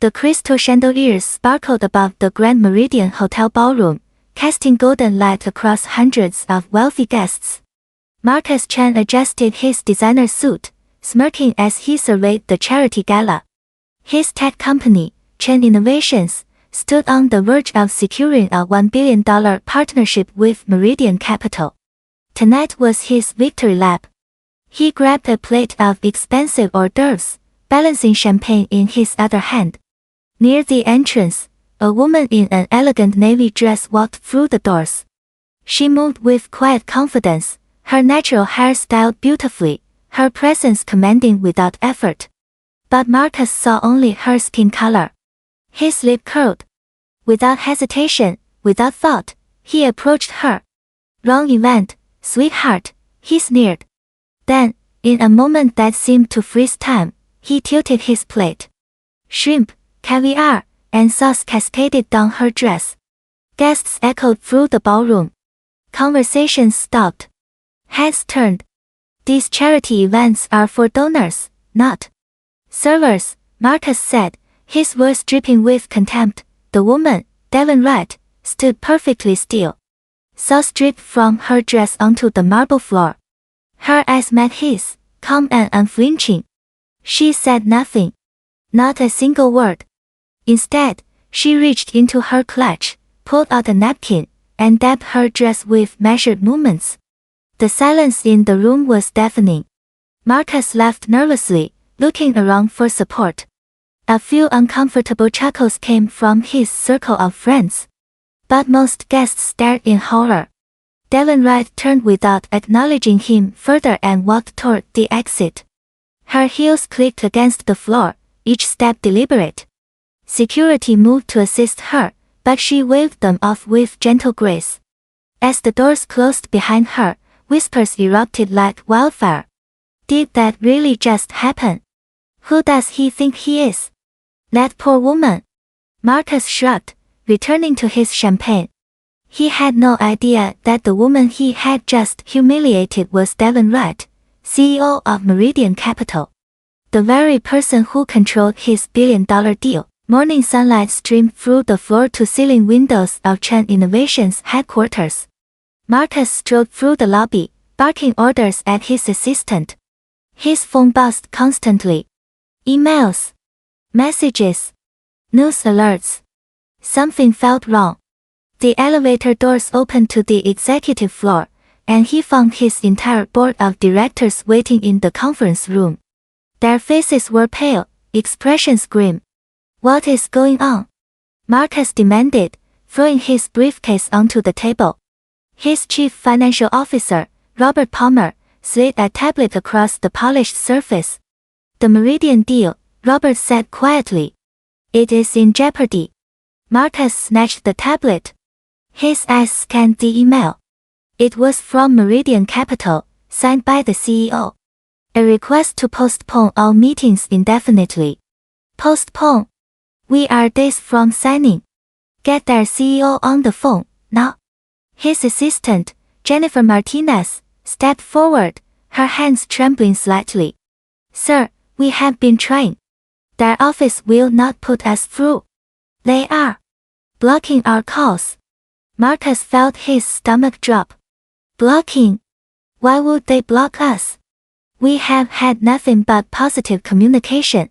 The crystal chandeliers sparkled above the Grand Meridian Hotel ballroom, casting golden light across hundreds of wealthy guests. Marcus Chen adjusted his designer suit, smirking as he surveyed the Charity Gala. His tech company, Chen Innovations, stood on the verge of securing a $1 billion partnership with Meridian Capital. Tonight was his victory lap. He grabbed a plate of expensive hors d'oeuvres, balancing champagne in his other hand. Near the entrance, a woman in an elegant navy dress walked through the doors. She moved with quiet confidence, her natural hair styled beautifully, her presence commanding without effort. But Marcus saw only her skin color. His lip curled. Without hesitation, without thought, he approached her. "Wrong event, sweetheart," he sneered. Then, in a moment that seemed to freeze time, he tilted his plate. Shrimp, caviar, and sauce cascaded down her dress. Guests echoed through the ballroom. Conversations stopped. Heads turned. "These charity events are for donors, not servers," Marcus said, his voice dripping with contempt. The woman, Devon Wright, stood perfectly still. Sauce dripped from her dress onto the marble floor. Her eyes met his, calm and unflinching. She said nothing. Not a single word. Instead, she reached into her clutch, pulled out a napkin, and dabbed her dress with measured movements. The silence in the room was deafening. Marcus laughed nervously, looking around for support. A few uncomfortable chuckles came from his circle of friends. But most guests stared in horror. Devon Wright turned without acknowledging him further and walked toward the exit. Her heels clicked against the floor, each step deliberate. Security moved to assist her, but she waved them off with gentle grace. As the doors closed behind her, whispers erupted like wildfire. Did that really just happen? Who does he think he is? That poor woman. Marcus shrugged, returning to his champagne. He had no idea that the woman he had just humiliated was Devon Wright, CEO of Meridian Capital. The very person who controlled his billion-dollar deal. Morning sunlight streamed through the floor-to-ceiling windows of Chen Innovations headquarters. Marcus strode through the lobby, barking orders at his assistant. His phone buzzed constantly. Emails. Messages. News alerts. Something felt wrong. The elevator doors opened to the executive floor, and he found his entire board of directors waiting in the conference room. Their faces were pale, expressions grim. "What is going on?" Marcus demanded, throwing his briefcase onto the table. His chief financial officer, Robert Palmer, slid a tablet across the polished surface. "The Meridian deal," Robert said quietly. "It is in jeopardy." Marcus snatched the tablet. His eyes scanned the email. It was from Meridian Capital, signed by the CEO. A request to postpone all meetings indefinitely. Postpone? We are days from signing. Get their CEO on the phone, now. His assistant, Jennifer Martinez, stepped forward, her hands trembling slightly. "Sir, we have been trying. Their office will not put us through. They are blocking our calls." Marcus felt his stomach drop. Blocking? Why would they block us? We have had nothing but positive communication.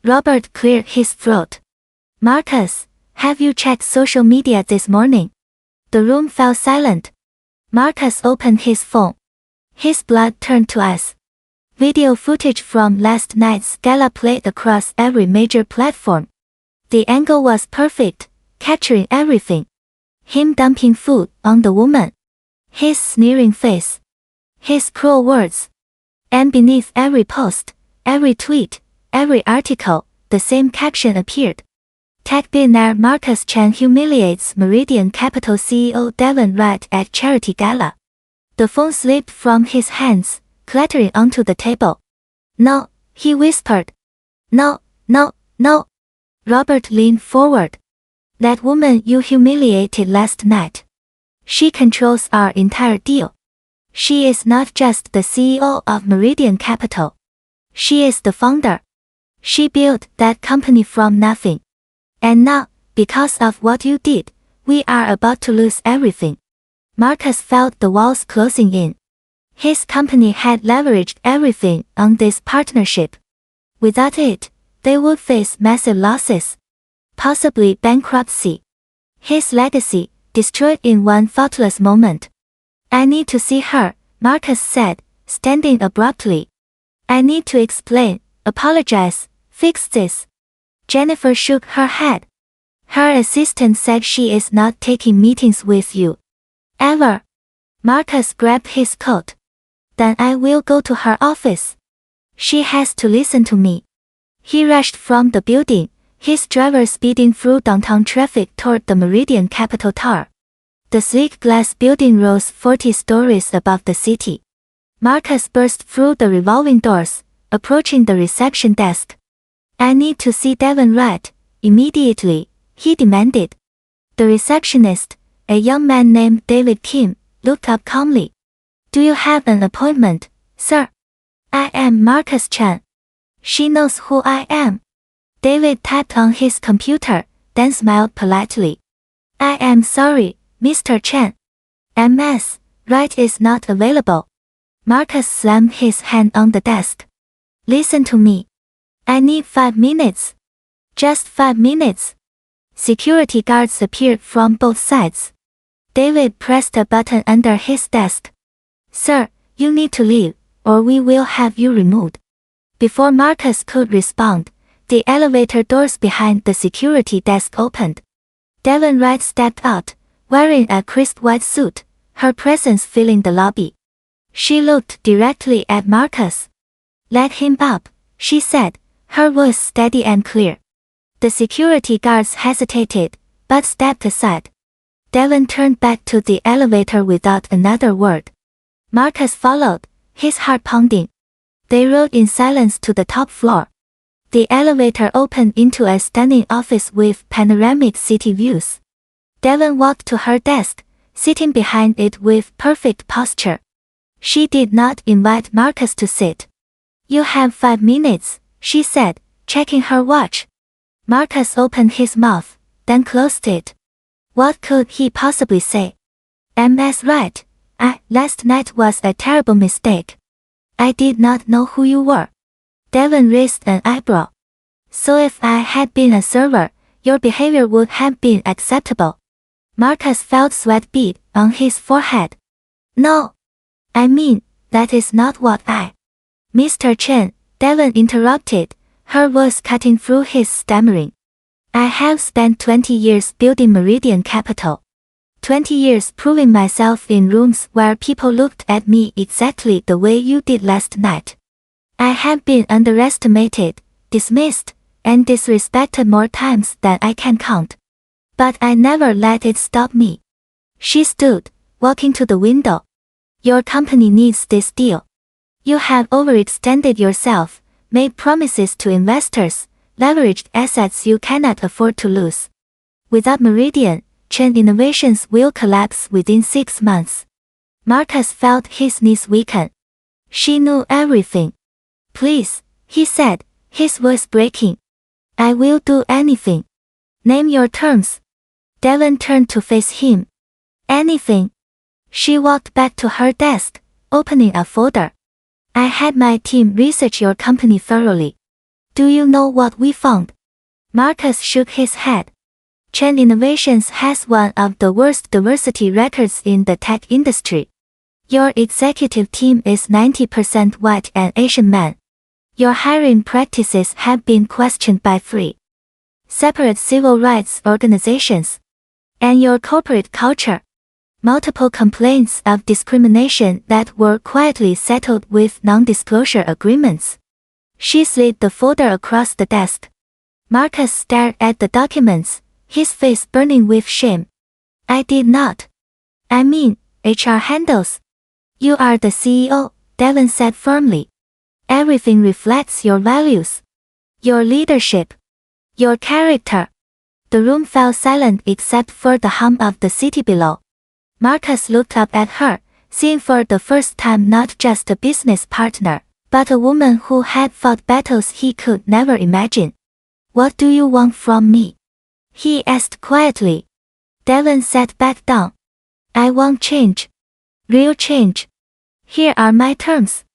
Robert cleared his throat. "Marcus, have you checked social media this morning?" The room fell silent. Marcus opened his phone. His blood turned to ice. Video footage from last night's gala played across every major platform. The angle was perfect, capturing everything. Him dumping food on the woman. His sneering face. His cruel words. And beneath every post, every tweet, every article, the same caption appeared. Tech billionaire Marcus Chen humiliates Meridian Capital CEO Devon Wright at Charity Gala. The phone slipped from his hands, clattering onto the table. "No," he whispered. "No, no, no." Robert leaned forward. "That woman you humiliated last night. She controls our entire deal. She is not just the CEO of Meridian Capital. She is the founder. She built that company from nothing. And now, because of what you did, we are about to lose everything. Marcus felt the walls closing in. His company had leveraged everything on this partnership. Without it, they would face massive losses. Possibly bankruptcy. His legacy, destroyed in one thoughtless moment. I need to see her, Marcus said, standing abruptly. I need to explain, apologize, fix this. Jennifer shook her head. Her assistant said she is not taking meetings with you. Ever. Marcus grabbed his coat. Then I will go to her office. She has to listen to me. He rushed from the building, his driver speeding through downtown traffic toward the Meridian Capitol Tower. The sleek glass building rose 40 stories above the city. Marcus burst through the revolving doors, approaching the reception desk. I need to see Devon Wright, immediately, he demanded. The receptionist, a young man named David Kim, looked up calmly. Do you have an appointment, sir? I am Marcus Chen. She knows who I am. David typed on his computer, then smiled politely. I am sorry, Mr. Chen. Ms. Wright is not available. Marcus slammed his hand on the desk. Listen to me. I need 5 minutes. Just 5 minutes. Security guards appeared from both sides. David pressed a button under his desk. Sir, you need to leave, or we will have you removed. Before Marcus could respond, the elevator doors behind the security desk opened. Devon Wright stepped out, wearing a crisp white suit, her presence filling the lobby. She looked directly at Marcus. Let him up, she said, her voice steady and clear. The security guards hesitated, but stepped aside. Devon turned back to the elevator without another word. Marcus followed, his heart pounding. They rode in silence to the top floor. The elevator opened into a stunning office with panoramic city views. Devon walked to her desk, sitting behind it with perfect posture. She did not invite Marcus to sit. You have 5 minutes, she said, checking her watch. Marcus opened his mouth, then closed it. What could he possibly say? Ms. Wright, last night was a terrible mistake. I did not know who you were. Devon raised an eyebrow. So if I had been a server, your behavior would have been acceptable. Marcus felt sweat bead on his forehead. No. I mean, that is not what Mr. Chen, Devon interrupted, her voice cutting through his stammering. I have spent 20 years building Meridian Capital. 20 years proving myself in rooms where people looked at me exactly the way you did last night. I have been underestimated, dismissed, and disrespected more times than I can count. But I never let it stop me. She stood, walking to the window. Your company needs this deal. You have overextended yourself, made promises to investors, leveraged assets you cannot afford to lose. Without Meridian, Chen Innovations will collapse within 6 months. Marcus felt his knees weaken. She knew everything. Please, he said, his voice breaking. I will do anything. Name your terms. Devon turned to face him. Anything. She walked back to her desk, opening a folder. I had my team research your company thoroughly. Do you know what we found? Marcus shook his head. Chen Innovations has one of the worst diversity records in the tech industry. Your executive team is 90% white and Asian men. Your hiring practices have been questioned by 3 separate civil rights organizations. And your corporate culture. Multiple complaints of discrimination that were quietly settled with non-disclosure agreements. She slid the folder across the desk. Marcus stared at the documents, his face burning with shame. I did not. I mean, HR handles. You are the CEO, Devon said firmly. Everything reflects your values. Your leadership. Your character. The room fell silent except for the hum of the city below. Marcus looked up at her, seeing for the first time not just a business partner, but a woman who had fought battles he could never imagine. What do you want from me? He asked quietly. Devon sat back down. I want change. Real change. Here are my terms.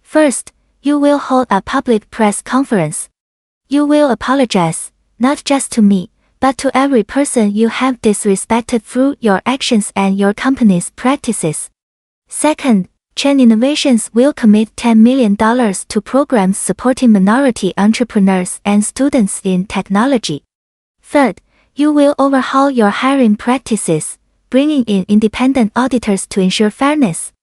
First, you will hold a public press conference. You will apologize, not just to me, but to every person you have disrespected through your actions and your company's practices. Second, Chen Innovations will commit $10 million to programs supporting minority entrepreneurs and students in technology. Third, you will overhaul your hiring practices, bringing in independent auditors to ensure fairness.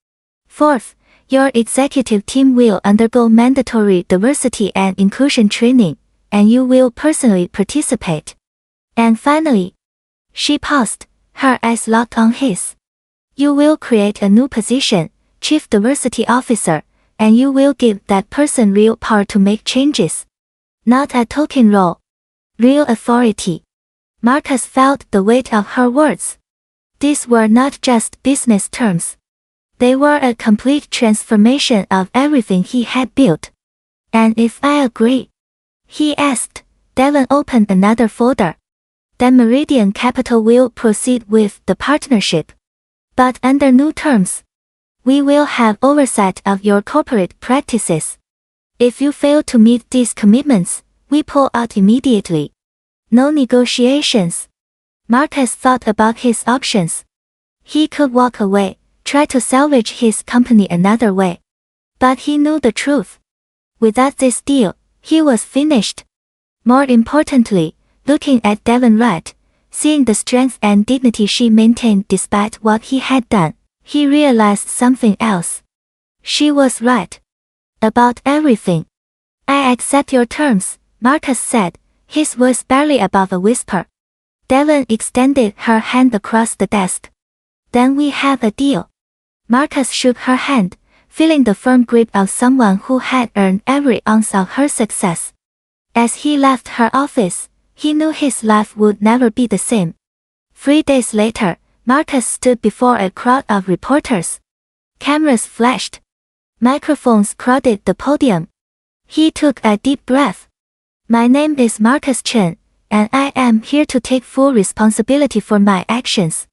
Fourth, your executive team will undergo mandatory diversity and inclusion training, and you will personally participate. And finally, she paused, her eyes locked on his. You will create a new position, Chief Diversity Officer, and you will give that person real power to make changes. Not a token role. Real authority. Marcus felt the weight of her words. These were not just business terms. They were a complete transformation of everything he had built. And if I agree? He asked. Devon opened another folder. Then Meridian Capital will proceed with the partnership. But under new terms. We will have oversight of your corporate practices. If you fail to meet these commitments, we pull out immediately. No negotiations. Marcus thought about his options. He could walk away, try to salvage his company another way. But he knew the truth. Without this deal, he was finished. More importantly, looking at Devon Wright, seeing the strength and dignity she maintained despite what he had done, he realized something else. She was right. About everything. I accept your terms, Marcus said, his voice barely above a whisper. Devon extended her hand across the desk. Then we have a deal. Marcus shook her hand, feeling the firm grip of someone who had earned every ounce of her success. As he left her office, he knew his life would never be the same. 3 days later, Marcus stood before a crowd of reporters. Cameras flashed. Microphones crowded the podium. He took a deep breath. My name is Marcus Chen, and I am here to take full responsibility for my actions.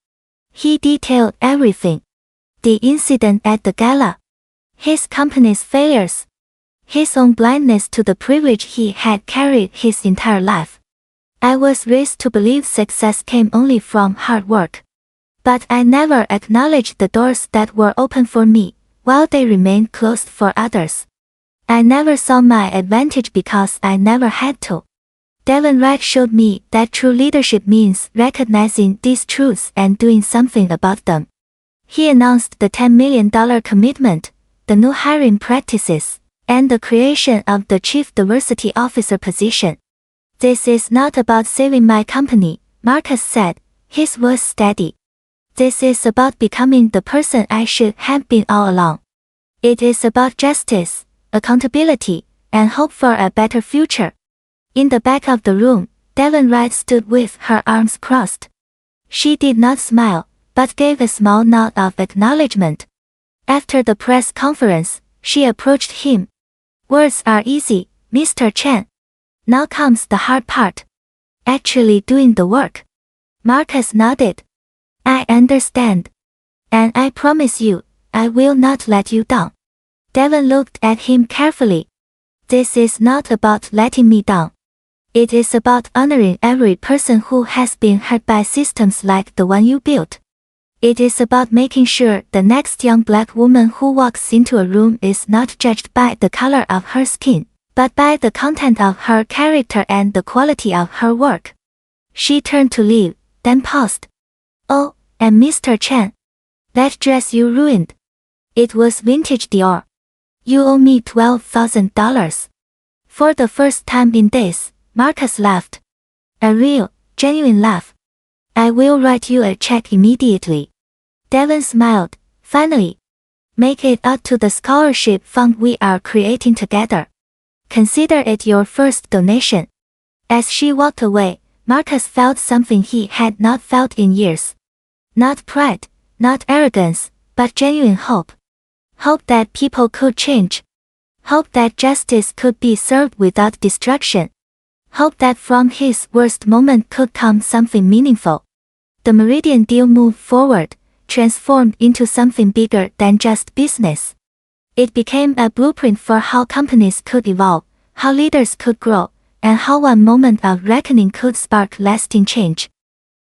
He detailed everything. The incident at the gala. His company's failures. His own blindness to the privilege he had carried his entire life. I was raised to believe success came only from hard work. But I never acknowledged the doors that were open for me, while they remained closed for others. I never saw my advantage because I never had to. Devon Wright showed me that true leadership means recognizing these truths and doing something about them. He announced the $10 million commitment, the new hiring practices, and the creation of the Chief Diversity Officer position. This is not about saving my company, Marcus said, his voice steady. This is about becoming the person I should have been all along. It is about justice, accountability, and hope for a better future. In the back of the room, Devon Wright stood with her arms crossed. She did not smile, but gave a small nod of acknowledgement. After the press conference, she approached him. Words are easy, Mr. Chen. Now comes the hard part. Actually doing the work. Marcus nodded. I understand. And I promise you, I will not let you down. Devon looked at him carefully. This is not about letting me down. It is about honoring every person who has been hurt by systems like the one you built. It is about making sure the next young black woman who walks into a room is not judged by the color of her skin, but by the content of her character and the quality of her work. She turned to leave, then paused. Oh, and Mr. Chen. That dress you ruined. It was vintage Dior. You owe me $12,000. For the first time in days, Marcus laughed. A real, genuine laugh. I will write you a check immediately. Devon smiled. Finally. Make it out to the scholarship fund we are creating together. Consider it your first donation. As she walked away, Marcus felt something he had not felt in years. Not pride, not arrogance, but genuine hope. Hope that people could change. Hope that justice could be served without destruction. Hope that from his worst moment could come something meaningful. The Meridian deal moved forward, transformed into something bigger than just business. It became a blueprint for how companies could evolve, how leaders could grow, and how one moment of reckoning could spark lasting change.